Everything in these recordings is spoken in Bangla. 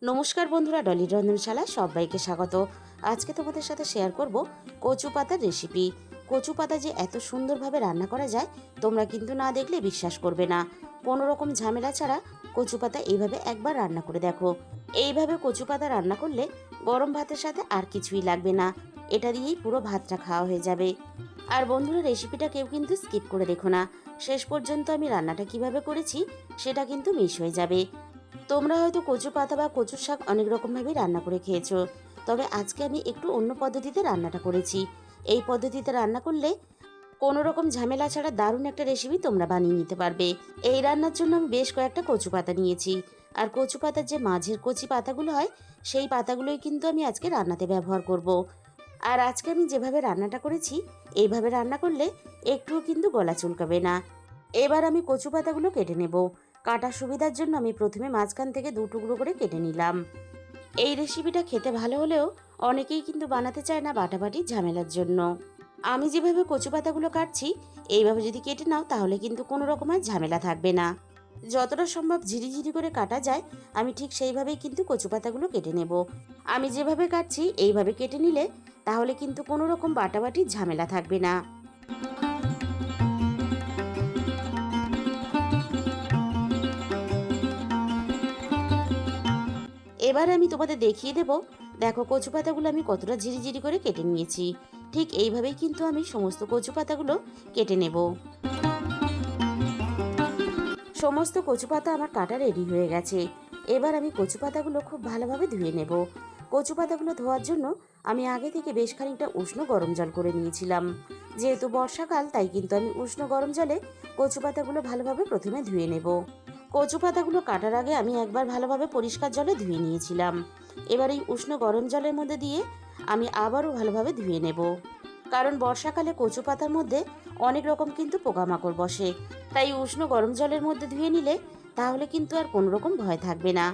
নমস্কার বন্ধুরা, ডলির রন্ধনশালায় সবাইকে স্বাগত। আজকে তোমাদের সাথে শেয়ার করব কচু পাতার রেসিপি। কচু পাতা যে এত সুন্দরভাবে রান্না করা যায় তোমরা কিন্তু না দেখলে বিশ্বাস করবে না। কোনো রকম ঝামেলা ছাড়া কচু পাতা এইভাবে একবার রান্না করে দেখো। এইভাবে কচু পাতা রান্না করলে গরম ভাতের সাথে আর কিছুই লাগবে না, এটা দিয়েই পুরো ভাতটা খাওয়া হয়ে যাবে। আর বন্ধুরা, রেসিপিটা কেউ কিন্তু স্কিপ করে দেখো না, শেষ পর্যন্ত আমি রান্নাটা কিভাবে করেছি সেটা কিন্তু মিস হয়ে যাবে। তোমরা হয়তো কচু পাতা বা কচুর শাক অনেক রকমভাবেই রান্না করে খেয়েছো, তবে আজকে আমি একটু অন্য পদ্ধতিতে রান্নাটা করেছি। এই পদ্ধতিতে রান্না করলে কোনো রকম ঝামেলা ছাড়া দারুণ একটা রেসিপি তোমরা বানিয়ে নিতে পারবে। এই রান্নার জন্য আমি বেশ কয়েকটা কচু পাতা নিয়েছি, আর কচু পাতার যে মাঝের কচি পাতাগুলো হয় সেই পাতাগুলোই কিন্তু আমি আজকে রান্নাতে ব্যবহার করব। আর আজকে আমি যেভাবে রান্নাটা করেছি এইভাবে রান্না করলে একটুও কিন্তু গলা চুলকাবে না। এবার আমি কচু পাতাগুলো কেটে নেব। কাটার সুবিধার জন্য আমি প্রথমে মাঝখান থেকে দু টুকরো করে কেটে নিলাম। এই রেসিপিটা খেতে ভালো হলেও অনেকেই কিন্তু বানাতে চায় না বাটাবাটির ঝামেলার জন্য। আমি যেভাবে কচু পাতাগুলো কাটছি এইভাবে যদি কেটে নাও তাহলে কিন্তু কোনো রকমের ঝামেলা থাকবে না। যতটা সম্ভব ঝিরিঝিরি করে কাটা যায় আমি ঠিক সেইভাবেই কিন্তু কচু পাতাগুলো কেটে নেব। আমি যেভাবে কাটছি এইভাবে কেটে নিলে তাহলে কিন্তু কোনো রকম বাটাবাটির ঝামেলা থাকবে না। এবার আমি তোমাদের দেখিয়ে দেব, দেখো কচু পাতাগুলো আমি কতটা ঝিরিঝিরি করে কেটে নিয়েছি। ঠিক এইভাবেই কিন্তু আমি সমস্ত কচু পাতাগুলো কেটে নেব। সমস্ত কচু পাতা আমার কাটা রেডি হয়ে গেছে। এবার আমি কচু পাতাগুলো খুব ভালোভাবে ধুয়ে নেব। কচু পাতাগুলো ধোয়ার জন্য আমি আগে থেকে বেশ খানিকটা উষ্ণ গরম জল করে নিয়েছিলাম। যেহেতু বর্ষাকাল তাই কিন্তু আমি উষ্ণ গরম জলে কচু পাতাগুলো ভালোভাবে প্রথমে ধুয়ে নেব। কচু পাতাগুলো কাটার আগে আমি একবার ভালোভাবে পরিষ্কার জলে ধুয়ে নিয়েছিলাম। এবার এই উষ্ণ গরম জলের মধ্যে দিয়ে আমি আবারও ভালোভাবে ধুয়ে নেব। কারণ বর্ষাকালে কচু পাতার মধ্যে অনেক রকম কিন্তু পোকামাকড় বসে, তাই উষ্ণ গরম জলের মধ্যে ধুয়ে নিলে তাহলে কিন্তু আর কোনো রকম ভয় থাকবে না।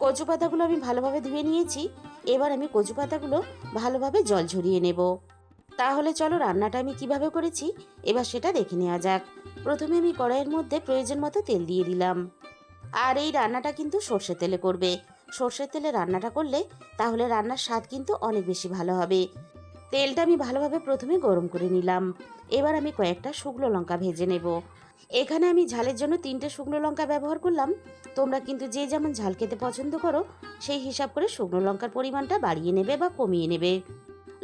কচু পাতাগুলো আমি ভালোভাবে ধুয়ে নিয়েছি। এবার আমি কচু পাতাগুলো ভালোভাবে জল ঝরিয়ে নেব। তাহলে চলো রান্নাটা আমি কিভাবে করেছি এবার সেটা দেখে নেওয়া যাক। প্রথমে আমি কড়াইয়ের মধ্যে প্রয়োজন মতো তেল দিয়ে দিলাম। আর এই রান্নাটা কিন্তু সর্ষের তেলে করবে। সর্ষের তেলে রান্নাটা করলে তাহলে রান্নার স্বাদ কিন্তু অনেক বেশি ভালো হবে। তেলটা আমি ভালোভাবে প্রথমে গরম করে নিলাম। এবার আমি কয়েকটা শুকনো লঙ্কা ভেজে নেব। এখানে আমি ঝালের জন্য 3টে শুকনো লঙ্কা ব্যবহার করলাম। তোমরা কিন্তু যে যেমন ঝাল খেতে পছন্দ করো সেই হিসাব করে শুকনো লঙ্কার পরিমাণটা বাড়িয়ে নেবে বা কমিয়ে নেবে।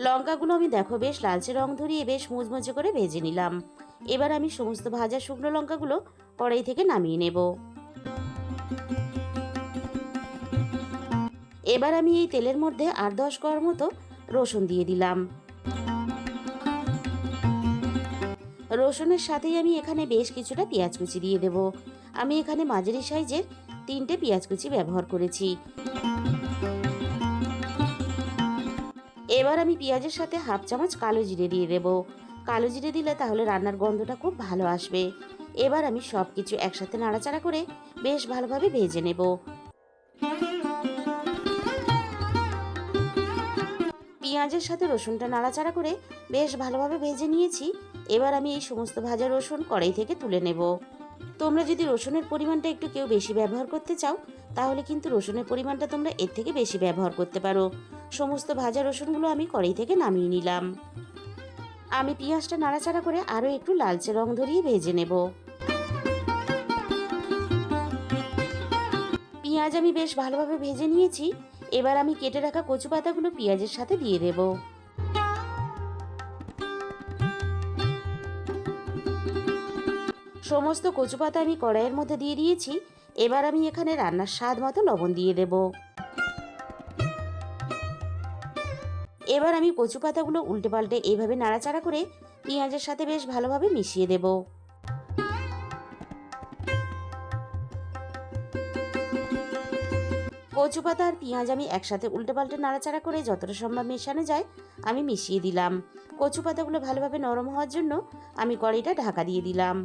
লঙ্কাগুলো আমি দেখো বেশ লালচে রং ধরিয়ে বেশ মুচমুচে করে ভেজে নিলাম। এবার আমি সমস্ত ভাজা শুকনো লঙ্কাগুলো কড়াই থেকে নামিয়ে নেব। এবার আমি এই তেলের মধ্যে 8-10 কোয়ার মতো রসুন দিয়ে দিলাম। রসুনের সাথেই আমি এখানে বেশ কিছুটা পেঁয়াজ কুচি দিয়ে দেব। আমি এখানে মাঝারি সাইজের 3টে পেঁয়াজ কুচি ব্যবহার করেছি। এবার আমি পেঁয়াজের সাথে হাফ চামচ কালো জিরে দিয়ে দেব। কালো জিরে দিলে তাহলে রান্নার গন্ধটা খুব ভালো আসবে। এবার আমি সব কিছু একসাথে নাড়াচাড়া করে বেশ ভালোভাবে ভেজে নেব। পেঁয়াজের সাথে রসুনটা নাড়াচাড়া করে বেশ ভালোভাবে ভেজে নিয়েছি। এবার আমি এই সমস্ত ভাজা রসুন কড়াই থেকে তুলে নেব। তোমরা যদি রসুনের পরিমাণটা একটু কেউ বেশি ব্যবহার করতে চাও তাহলে কিন্তু রসুনের পরিমাণটা তোমরা এর থেকে বেশি ব্যবহার করতে পারো। সমস্ত ভাজা রসুনগুলো আমি কড়াই থেকে নামিয়ে নিলাম। আমি পেঁয়াজটা নাড়াচাড়া করে আরও একটু লালচে রং ধরিয়ে ভেজে নেব। পেঁয়াজ আমি বেশ ভালোভাবে ভেজে নিয়েছি। এবার আমি কেটে রাখা কচু পাতাগুলো পেঁয়াজের সাথে দিয়ে দেব। সমস্ত কচু পাতা আমি কড়াইয়ের মধ্যে দিয়ে দিয়েছি। এবার আমি এখানে রান্নার স্বাদ মতো লবণ দিয়ে দেব। এবার আমি কচু পাতাগুলো উল্টে পাল্টে এইভাবে নাড়াচাড়া করে পেঁয়াজের সাথে বেশ ভালোভাবে মিশিয়ে দেব। কচু পাতা আর পেঁয়াজ আমি একসাথে উল্টে পাল্টে নাড়াচাড়া করে যতটা সম্ভব মেশানো যায় আমি মিশিয়ে দিলাম। কচু পাতাগুলো ভালোভাবে নরম হওয়ার জন্য আমি কড়াইটা ঢাকা দিয়ে দিলাম।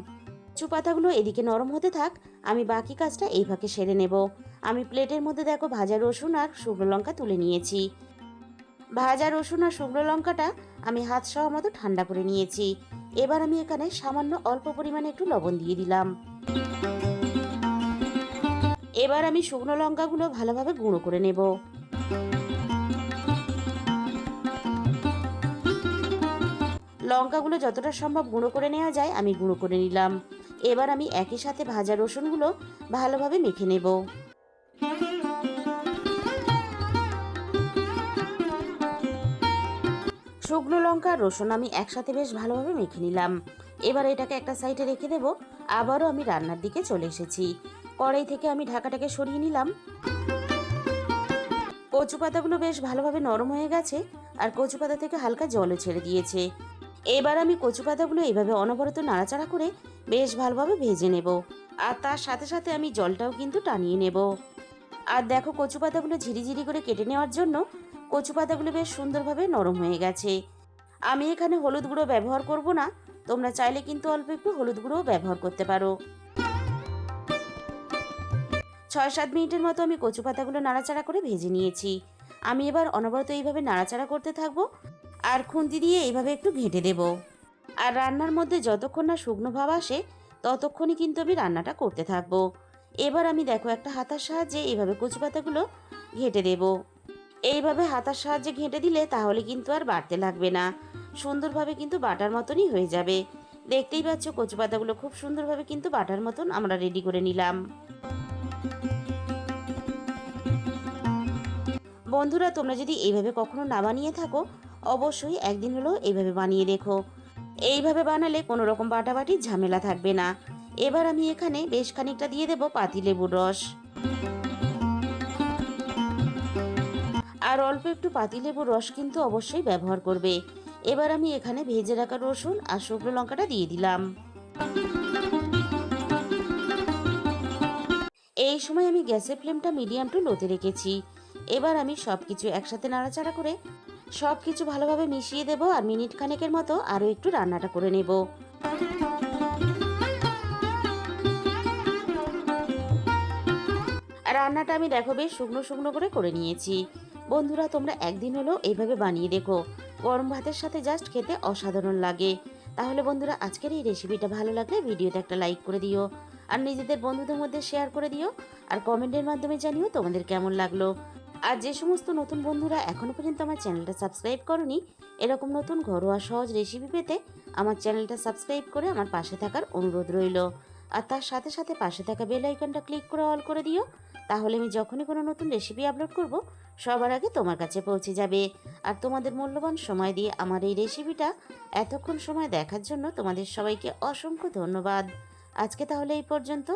কচু পাতাগুলো এদিকে নরম হতে থাক, আমি বাকি কাজটা এই ফাঁকে সেরে নেব। আমি প্লেটের মধ্যে দেখো ভাজা রসুন আর শুকনো লঙ্কা তুলে নিয়েছি। ভাজা রসুন আর শুকনো লঙ্কাটা আমি হাত সহ মতো ঠান্ডা করে নিয়েছি। এবার আমি এখানে সামান্য অল্প পরিমাণে একটু লবণ দিয়ে দিলাম। এবার আমি শুকনো লঙ্কাগুলো ভালোভাবে গুঁড়ো করে নেব। লঙ্কাগুলো যতটা সম্ভব গুঁড়ো করে নেওয়া যায় আমি গুঁড়ো করে নিলাম। এবার আমি একই সাথে ভাজা রসুনগুলো ভালোভাবে মেখে নেব। শুকনো লঙ্কা আর রসুন আমি একসাথে বেশ ভালোভাবে মেখে নিলাম। এবার এটাকে একটা সাইডে রেখে দেব। আবারও আমি রান্নার দিকে চলে এসেছি। কড়াই থেকে আমি ঢাকাটাকে সরিয়ে নিলাম। কচু পাতাগুলো বেশ ভালোভাবে নরম হয়ে গেছে আর কচু পাতা থেকে হালকা জলও ছেড়ে দিয়েছে। এবার আমি কচু পাতাগুলো এভাবে অনবরত নাড়াচাড়া করে বেশ ভালোভাবে ভেজে নেব। আর তার সাথে সাথে আমি জলটাও কিন্তু টানিয়ে নেব। আর দেখো, কচু পাতাগুলো ঝিরিঝিরি করে কেটে নেওয়ার জন্য কচু পাতাগুলো বেশ সুন্দরভাবে নরম হয়ে গেছে। আমি এখানে হলুদ গুঁড়ো ব্যবহার করব না, তোমরা চাইলে কিন্তু অল্প একটু হলুদ গুঁড়োও ব্যবহার করতে পারো। 6-7 মিনিটের মতো আমি কচু পাতাগুলো নাড়াচাড়া করে ভেজে নিয়েছি। আমি এবার অনবরত এইভাবে নাড়াচাড়া করতে থাকবো আর খুন্তি দিয়ে এইভাবে একটু ঘেঁটে দেব। আর রান্নার মধ্যে যতক্ষণ না শুকনো ভাব আসে ততক্ষণই কিন্তু আমি রান্নাটা করতে থাকবো। এবার আমি দেখো একটা হাতার সাহায্যে এইভাবে কচু পাতাগুলো ঘেঁটে দেব। এইভাবে হাতার সাহায্যে ঘেঁটে দিলে তাহলে কিন্তু আর বাড়তে লাগবে না, সুন্দরভাবে কিন্তু বাটার মতনই হয়ে যাবে। দেখতেই পাচ্ছ কচু পাতাগুলো খুব সুন্দরভাবে কিন্তু বাটার মতন আমরা রেডি করে নিলাম। বন্ধুরা, তোমরা যদি এইভাবে কখনো না বানিয়ে থাকো অবশ্যই একদিন হলেও এইভাবে বানিয়ে দেখো। এইভাবে বানালে কোনো রকম বাটাবাটির ঝামেলা থাকবে না। এবার আমি এখানে বেশ খানিকটা দিয়ে দেব পাতিলেবুর রস। আর অল্প একটু পাতিলেবুর রস কিন্তু অবশ্যই ব্যবহার করবে। এবার আমি এখানে ভেজে রাখা রসুন আর শুকনো লঙ্কাটা দিয়ে দিলাম। এই সময় আমি গ্যাসের ফ্লেমটা মিডিয়াম টু লোতে রেখেছি। এবার আমি সবকিছু একসাথে নাড়াচাড়া করে সবকিছু ভালোভাবে মিশিয়ে দেব আর মিনিট খানেকের মতো আরও একটু রান্নাটা করে নেব। রান্নাটা আমি দেখো বেশ শুকনো শুকনো করে নিয়েছি। বন্ধুরা, তোমরা একদিন হলেও এইভাবে বানিয়ে দেখো, গরম ভাতের সাথে জাস্ট খেতে অসাধারণ লাগে। তাহলে বন্ধুরা, আজকের এই রেসিপিটা ভালো লাগলে ভিডিওতে একটা লাইক করে দিও আর নিজেদের বন্ধুদের মধ্যে শেয়ার করে দিও আর কমেন্টের মাধ্যমে জানিও তোমাদের কেমন লাগলো। আর যে সমস্ত নতুন বন্ধুরা এখনো পর্যন্ত আমার চ্যানেলটা সাবস্ক্রাইব করনি, এরকম নতুন ঘরোয়া সহজ রেসিপি পেতে আমার চ্যানেলটা সাবস্ক্রাইব করে আমার পাশে থাকার অনুরোধ রইল। আর তার সাথে সাথে পাশে থাকা বেল আইকনটা ক্লিক করে অল করে দিও, তাহলে আমি যখনই কোনো নতুন রেসিপি আপলোড করব সবার আগে তোমার কাছে পৌঁছে যাবে। আর তোমাদের মূল্যবান সময় দিয়ে আমার এই রেসিপিটা এতক্ষণ সময় দেখার জন্য তোমাদের সবাইকে অসংখ্য ধন্যবাদ। আজকে তাহলে এই পর্যন্ত।